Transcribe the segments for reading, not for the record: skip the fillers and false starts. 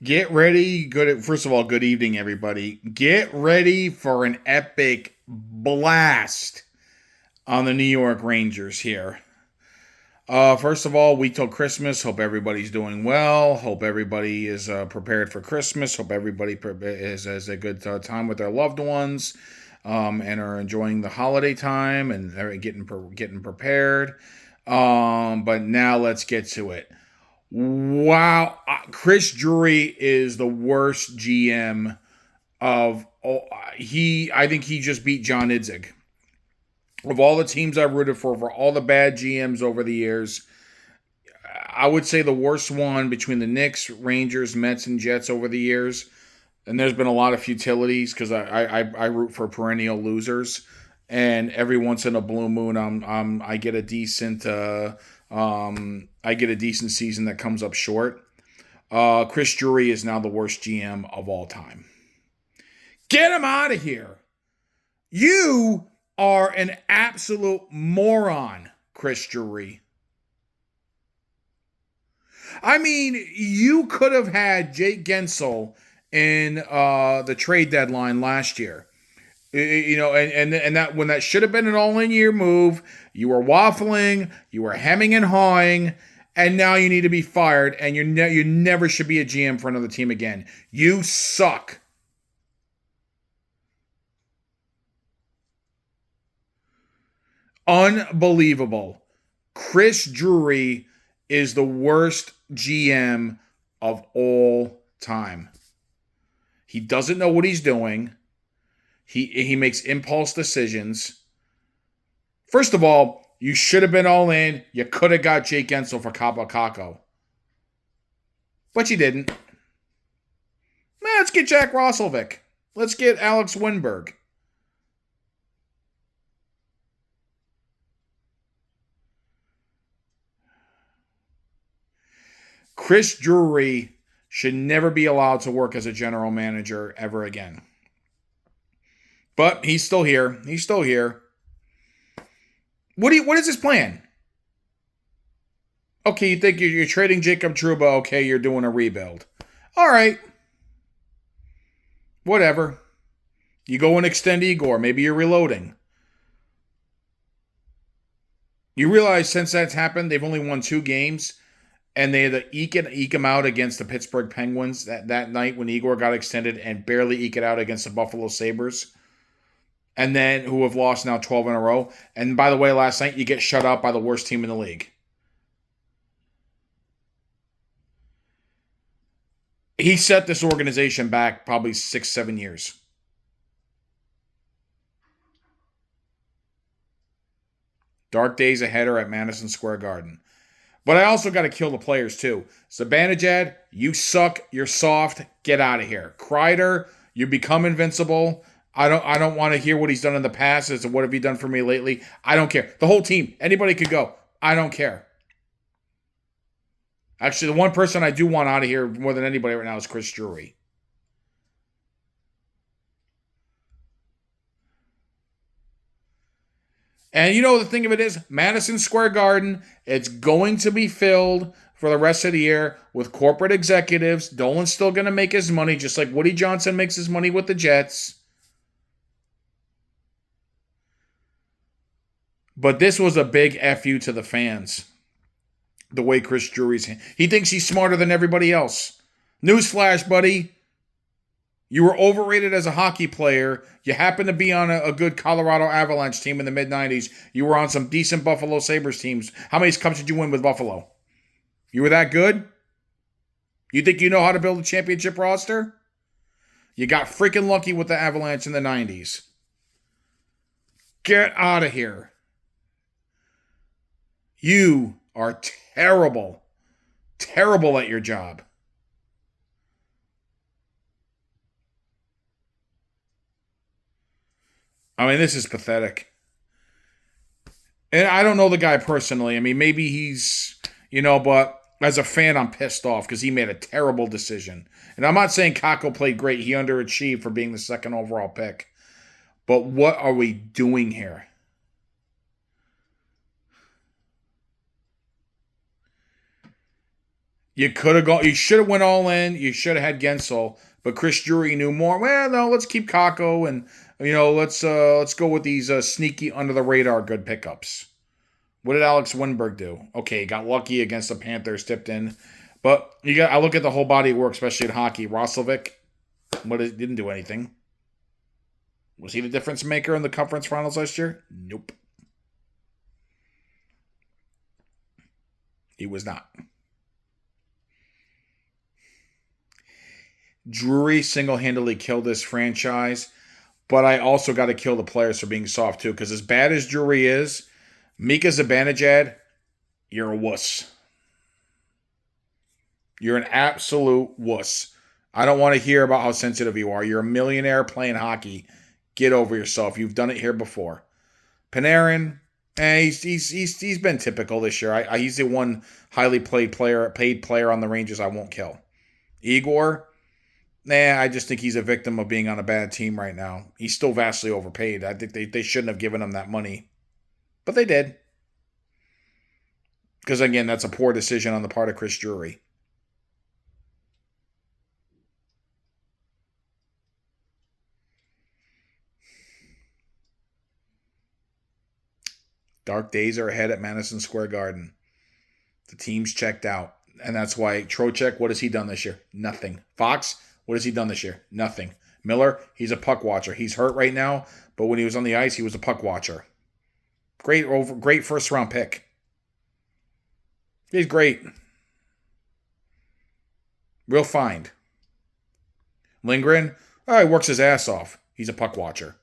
Get ready. First of all, good evening, everybody. Get ready for an epic blast on the New York Rangers here. First of all, week till Christmas. Hope everybody's doing well. Hope everybody is prepared for Christmas. Hope everybody has a good time with their loved ones, and are enjoying the holiday time and are getting prepared. But now let's get to it. Wow, Chris Drury is the worst GM of all. I think he just beat John Idzik. Of all the teams I've rooted for all the bad GMs over the years, I would say the worst one between the Knicks, Rangers, Mets, and Jets over the years. And there's been a lot of futilities because I root for perennial losers, and every once in a blue moon, I get a decent season that comes up short. Chris Drury is now the worst GM of all time. Get him out of here. You are an absolute moron, Chris Drury. I mean, you could have had Jake Gensel in the trade deadline last year. And that when that should have been an all-in year move, you were waffling, you were hemming and hawing, and now you need to be fired, and you never should be a GM for another team again. You suck. Unbelievable. Chris Drury is the worst GM of all time. He doesn't know what he's doing. He makes impulse decisions. First of all, you should have been all in. You could have got Jake Gensel for Capo Caco. But you didn't. Let's get Jack Rosselvic. Let's get Alex Winberg. Chris Drury should never be allowed to work as a general manager ever again. But he's still here. He's still here. What is his plan? Okay, you think you're trading Jacob Trouba. Okay, you're doing a rebuild. All right. Whatever. You go and extend Igor. Maybe you're reloading. You realize since that's happened, they've only won 2 games, and they had to eke him out against the Pittsburgh Penguins that night when Igor got extended, and barely eke it out against the Buffalo Sabres. And then who have lost now 12 in a row. And by the way, last night you get shut out by the worst team in the league. He set this organization back probably 6, 7 years. Dark days ahead are at Madison Square Garden. But I also got to kill the players too. Zibanejad, you suck. You're soft. Get out of here. Kreider, you become invincible. I don't want to hear what he's done in the past as to what have you done for me lately. I don't care. The whole team, anybody could go. I don't care. Actually, the one person I do want out of here more than anybody right now is Chris Drury. And you know the thing of it is, Madison Square Garden, it's going to be filled for the rest of the year with corporate executives. Dolan's still going to make his money, just like Woody Johnson makes his money with the Jets. But this was a big FU to the fans. The way Chris Drury's... He thinks he's smarter than everybody else. Newsflash, buddy. You were overrated as a hockey player. You happened to be on a good Colorado Avalanche team in the mid-90s. You were on some decent Buffalo Sabres teams. How many cups did you win with Buffalo? You were that good? You think you know how to build a championship roster? You got freaking lucky with the Avalanche in the 90s. Get out of here. You are terrible. Terrible at your job. I mean, this is pathetic. And I don't know the guy personally. I mean, maybe he's, but as a fan, I'm pissed off because he made a terrible decision. And I'm not saying Kako played great. He underachieved for being the second overall pick. But what are we doing here? You could have gone. You should have went all in. You should have had Gensel, but Chris Drury knew more. Well, no, let's keep Kako, and let's go with these sneaky under the radar good pickups. What did Alex Winberg do? Okay, got lucky against the Panthers, tipped in, but I look at the whole body of work, especially in hockey. Roslovic, didn't do anything. Was he the difference maker in the conference finals last year? Nope. He was not. Drury single-handedly killed this franchise, but I also got to kill the players for being soft too, because as bad as Drury is, Mika Zibanejad, you're a wuss. You're an absolute wuss. I don't want to hear about how sensitive you are. You're a millionaire playing hockey. Get over yourself. You've done it here before. Panarin, he's been typical this year. He's the one highly paid player on the Rangers I won't kill. Igor, I just think he's a victim of being on a bad team right now. He's still vastly overpaid. I think they shouldn't have given him that money. But they did. Because, again, that's a poor decision on the part of Chris Drury. Dark days are ahead at Madison Square Garden. The team's checked out. And that's why Trocheck, what has he done this year? Nothing. Fox, what has he done this year? Nothing. Miller, he's a puck watcher. He's hurt right now, but when he was on the ice, he was a puck watcher. Great first round pick. He's great. Real find. Lindgren, he works his ass off. He's a puck watcher.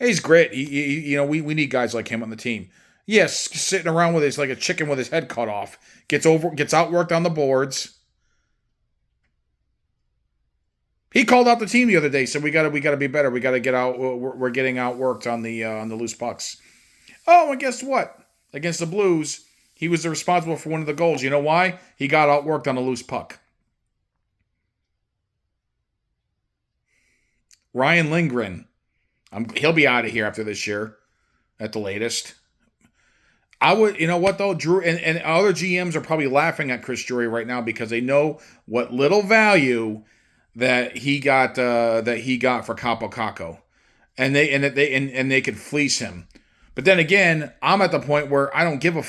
He's great. We need guys like him on the team. Yes, sitting around with like a chicken with his head cut off. Gets outworked on the boards. He called out the team the other day, said we gotta be better. We gotta get out. We're getting outworked on the loose pucks. Oh, and guess what? Against the Blues, he was responsible for one of the goals. You know why? He got outworked on a loose puck. Ryan Lindgren, he'll be out of here after this year, at the latest. I would, you know what though, Drew and other GMs are probably laughing at Chris Drury right now because they know what little value that he got for Capo Caco, and they could fleece him. But then again, I'm at the point where I don't give a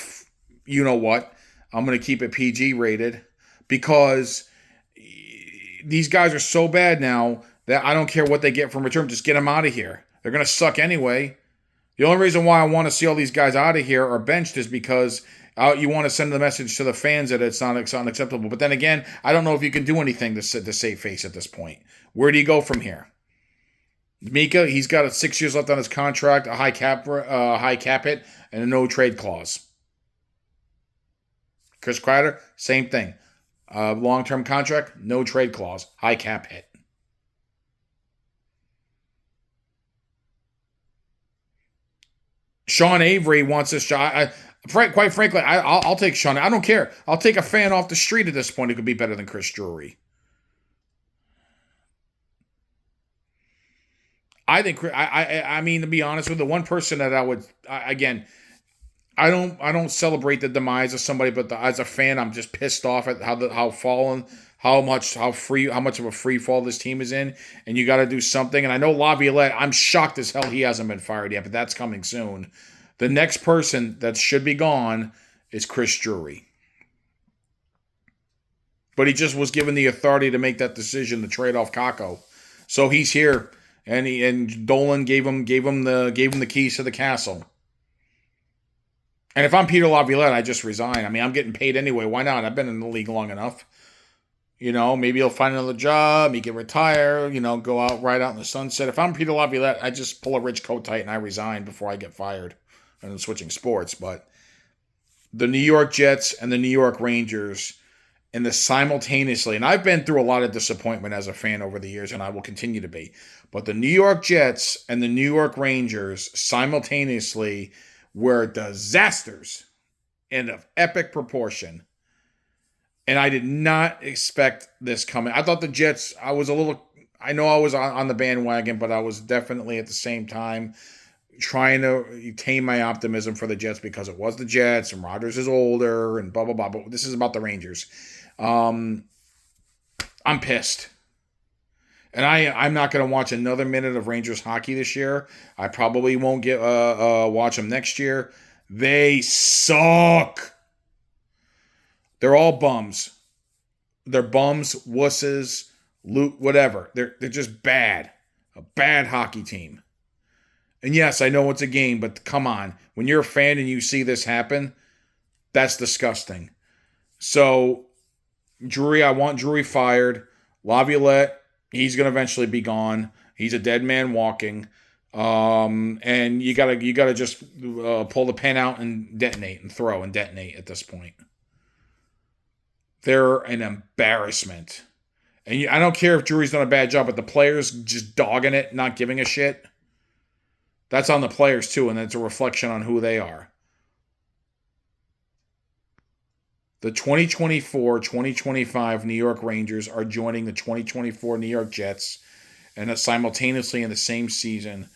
you know what. I'm going to keep it PG rated because these guys are so bad now that I don't care what they get from return. Just get them out of here. They're going to suck anyway. The only reason why I want to see all these guys out of here or benched is because you want to send the message to the fans that it's not unacceptable. But then again, I don't know if you can do anything to save face at this point. Where do you go from here? Mika, he's got 6 years left on his contract, a high cap hit, and a no trade clause. Chris Kreider, same thing. Long-term contract, no trade clause, high cap hit. Sean Avery wants this shot. Quite frankly, I'll take Sean. I don't care. I'll take a fan off the street at this point who could be better than Chris Drury. I think. I mean, to be honest with you, the one person that I would again, I don't celebrate the demise of somebody, but as a fan, I'm just pissed off at how much of a free fall this team is in, and you got to do something. And I know Laviolette, I'm shocked as hell he hasn't been fired yet, but that's coming soon. The next person that should be gone is Chris Drury. But he just was given the authority to make that decision to trade off Kako. So he's here, and Dolan gave him the keys to the castle. And if I'm Peter Laviolette, I just resign. I mean, I'm getting paid anyway. Why not? I've been in the league long enough. Maybe he'll find another job. He can retire. Go out right out in the sunset. If I'm Peter Laviolette, I just pull a Rich Kotite and I resign before I get fired. And I'm switching sports, but the New York Jets and the New York Rangers, and the simultaneously, and I've been through a lot of disappointment as a fan over the years, and I will continue to be. But the New York Jets and the New York Rangers simultaneously were disasters and of epic proportion. And I did not expect this coming. I thought the Jets, I know I was on the bandwagon, but I was definitely at the same time trying to tame my optimism for the Jets because it was the Jets and Rodgers is older and blah, blah, blah. But this is about the Rangers. I'm pissed. And I'm not going to watch another minute of Rangers hockey this year. I probably won't get watch them next year. They suck. They're all bums. They're bums, wusses, loot, whatever. They're just bad. A bad hockey team. And yes, I know it's a game, but come on. When you're a fan and you see this happen, that's disgusting. So, Drury, I want Drury fired. Laviolette, he's going to eventually be gone. He's a dead man walking. And you gotta just pull the pin out and detonate and throw and detonate at this point. They're an embarrassment. And I don't care if Drury's done a bad job, but the players just dogging it, not giving a shit. That's on the players too, and it's a reflection on who they are. The 2024-2025 New York Rangers are joining the 2024 New York Jets, and simultaneously in the same season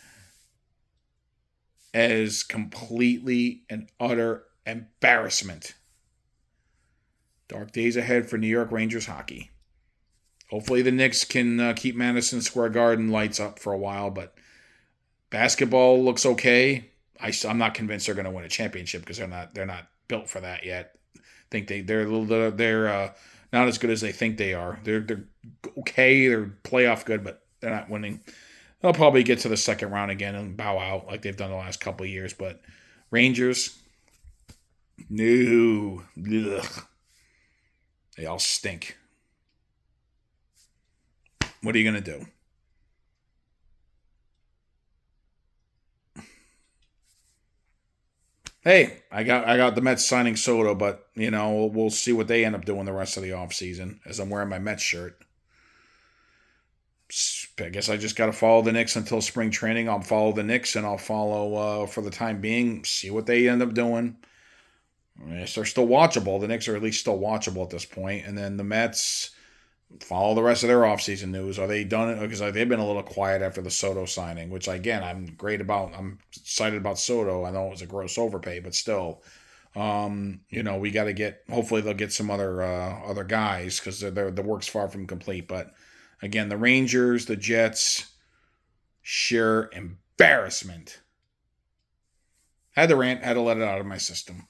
as completely and utter embarrassment. Dark days ahead for New York Rangers hockey. Hopefully the Knicks can keep Madison Square Garden lights up for a while, but basketball looks okay. I'm not convinced they're going to win a championship because they're not built for that yet. I think they're not as good as they think they are. They're okay. They're playoff good, but they're not winning. They'll probably get to the second round again and bow out like they've done the last couple of years. But Rangers, no, ugh. They all stink. What are you going to do? Hey, I got the Mets signing Soto, but we'll see what they end up doing the rest of the offseason as I'm wearing my Mets shirt. I guess I just got to follow the Knicks until spring training. I'll follow the Knicks and I'll follow for the time being, see what they end up doing. Yes, they're still watchable. The Knicks are at least still watchable at this point. And then the Mets, follow the rest of their offseason news. Are they done it? Because they've been a little quiet after the Soto signing, which, again, I'm excited about Soto. I know it was a gross overpay, but still, we got to hopefully they'll get some other guys because the work's far from complete. But, again, the Rangers, the Jets, sheer embarrassment. Had to rant, had to let it out of my system.